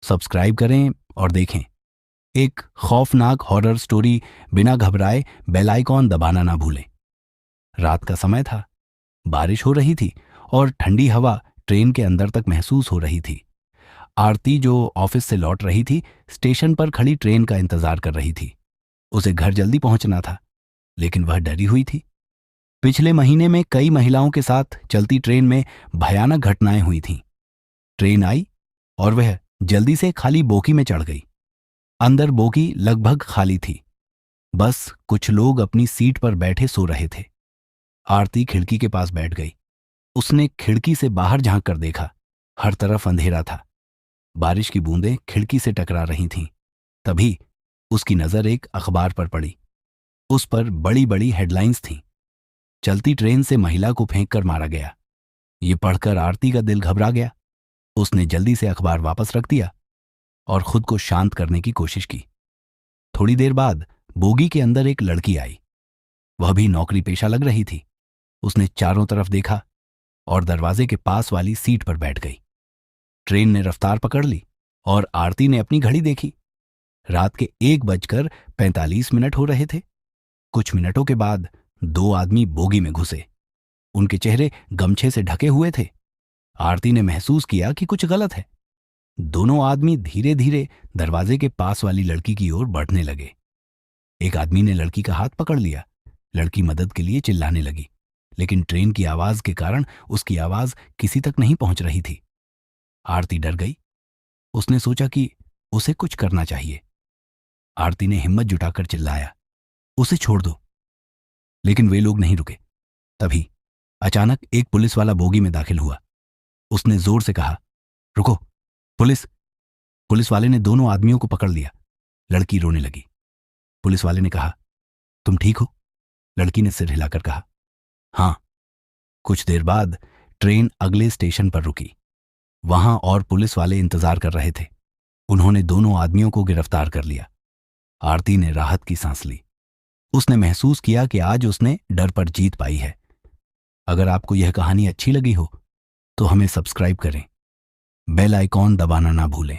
Subscribe करें और देखें एक खौफनाक हॉरर स्टोरी। बिना घबराए बेल आइकॉन दबाना ना भूलें। रात का समय था, बारिश हो रही थी और ठंडी हवा ट्रेन के अंदर तक महसूस हो रही थी। आरती, जो ऑफिस से लौट रही थी, स्टेशन पर खड़ी ट्रेन का इंतजार कर रही थी। उसे घर जल्दी पहुंचना था, लेकिन वह डरी हुई थी। पिछले महीने में कई महिलाओं के साथ चलती ट्रेन में भयानक घटनाएं हुई थीं। ट्रेन आई और वह जल्दी से खाली बोगी में चढ़ गई। अंदर बोगी लगभग खाली थी, बस कुछ लोग अपनी सीट पर बैठे सो रहे थे। आरती खिड़की के पास बैठ गई। उसने खिड़की से बाहर झांक कर देखा। हर तरफ अंधेरा था। बारिश की बूंदें खिड़की से टकरा रही थीं। तभी उसकी नजर एक अखबार पर पड़ी। उस पर बड़ी बड़ी हेडलाइंस थीं। चलती ट्रेन से महिला को फेंक कर मारा गया। ये पढ़कर आरती का दिल घबरा गया। उसने जल्दी से अखबार वापस रख दिया और खुद को शांत करने की कोशिश की। थोड़ी देर बाद बोगी के अंदर एक लड़की आई। वह भी नौकरी पेशा लग रही थी। उसने चारों तरफ देखा और दरवाजे के पास वाली सीट पर बैठ गई। ट्रेन ने रफ्तार पकड़ ली और आरती ने अपनी घड़ी देखी। रात के 1:45 हो रहे थे। कुछ मिनटों के बाद 2 आदमी बोगी में घुसे। उनके चेहरे गमछे से ढके हुए थे। आरती ने महसूस किया कि कुछ गलत है। दोनों आदमी धीरे धीरे दरवाजे के पास वाली लड़की की ओर बढ़ने लगे। एक आदमी ने लड़की का हाथ पकड़ लिया। लड़की मदद के लिए चिल्लाने लगी, लेकिन ट्रेन की आवाज के कारण उसकी आवाज किसी तक नहीं पहुंच रही थी। आरती डर गई। उसने सोचा कि उसे कुछ करना चाहिए। आरती ने हिम्मत जुटाकर चिल्लाया, उसे छोड़ दो। लेकिन वे लोग नहीं रुके। तभी अचानक एक पुलिस वाला बोगी में दाखिल हुआ। उसने जोर से कहा, रुको, पुलिस। पुलिस वाले ने दोनों आदमियों को पकड़ लिया। लड़की रोने लगी। पुलिस वाले ने कहा, तुम ठीक हो? लड़की ने सिर हिलाकर कहा, हां। कुछ देर बाद ट्रेन अगले स्टेशन पर रुकी। वहां और पुलिस वाले इंतजार कर रहे थे। उन्होंने दोनों आदमियों को गिरफ्तार कर लिया। आरती ने राहत की सांस ली। उसने महसूस किया कि आज उसने डर पर जीत पाई है। अगर आपको यह कहानी अच्छी लगी हो तो हमें सब्सक्राइब करें, बेल आइकॉन दबाना ना भूलें।